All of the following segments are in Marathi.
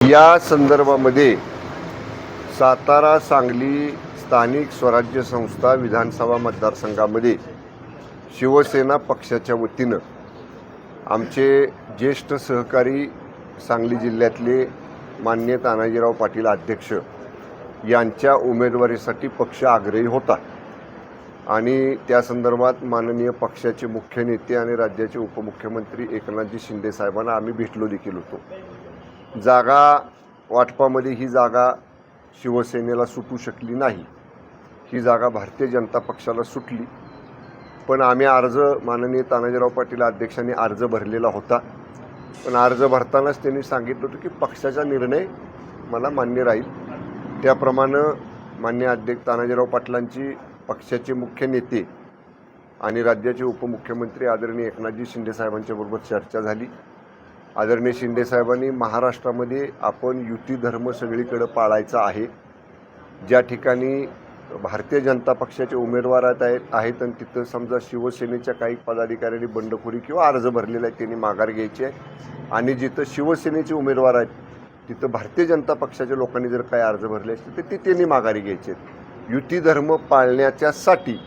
या संदर्भामध्ये सातारा सांगली स्थानिक स्वराज्य संस्था विधानसभा मतदारसंघामध्ये शिवसेना पक्षाच्या वतीनं आमचे ज्येष्ठ सहकारी सांगली जिल्ह्यातले माननीय तानाजीराव पाटील अध्यक्ष यांच्या उमेदवारीसाठी पक्ष आग्रही होता आणि त्या संदर्भात माननीय पक्षाचे मुख्य नेते आणि राज्याचे उपमुख्यमंत्री एकनाथजी शिंदे साहेबांना आम्ही भेटलो देखील होतो। जागा वाटपामध्ये ही जागा शिवसेनेला सुटू शकली नाही, ही जागा भारतीय जनता पक्षाला सुटली। पण आम्ही अर्ज माननीय तानाजीराव पाटील अध्यक्षांनी अर्ज भरलेला होता, पण अर्ज भरतानाच त्यांनी सांगितलं होतं की पक्षाचा निर्णय मला मान्य राहील। त्याप्रमाणे मान्य अध्यक्ष तानाजीराव पाटलांची पक्षाचे मुख्य नेते आणि राज्याचे उपमुख्यमंत्री आदरणीय एकनाथजी शिंदे साहेबांच्या बरोबर चर्चा झाली। आदरणीय शिंदे साहेबांनी महाराष्ट्रामध्ये आपण युती धर्म सगळीकडे पाळायचा आहे, ज्या ठिकाणी भारतीय जनता पक्षाचे उमेदवार आहेत आणि तिथं समजा शिवसेनेच्या काही पदाधिकाऱ्यांनी बंडखोरी किंवा अर्ज भरलेला आहे त्यांनी माघार घ्यायची आहे आणि जिथं शिवसेनेचे उमेदवार आहेत तिथं भारतीय जनता पक्षाच्या लोकांनी जर काही अर्ज भरले असते तर ते त्यांनी माघारी घ्यायचे आहेत। युती धर्म पाळण्याच्यासाठी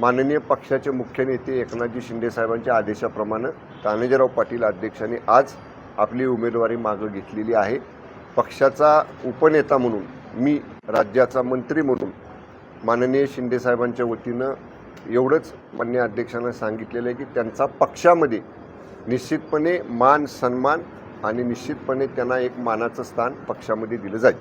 माननीय पक्षाचे मुख्य नेते एकनाथजी शिंदे साहेबांच्या आदेशाप्रमाणे तानाजीराव पाटील अध्यक्षांनी आज आपली उमेदवारी मागं घेतलेली आहे। पक्षाचा उपनेता म्हणून मी राज्याचा मंत्री म्हणून माननीय शिंदे साहेबांच्या वतीनं एवढंच माननीय अध्यक्षांना सांगितलेलं आहे की त्यांचा पक्षामध्ये निश्चितपणे मान सन्मान आणि निश्चितपणे त्यांना एक मानाचं स्थान पक्षामध्ये दिलं जाईल।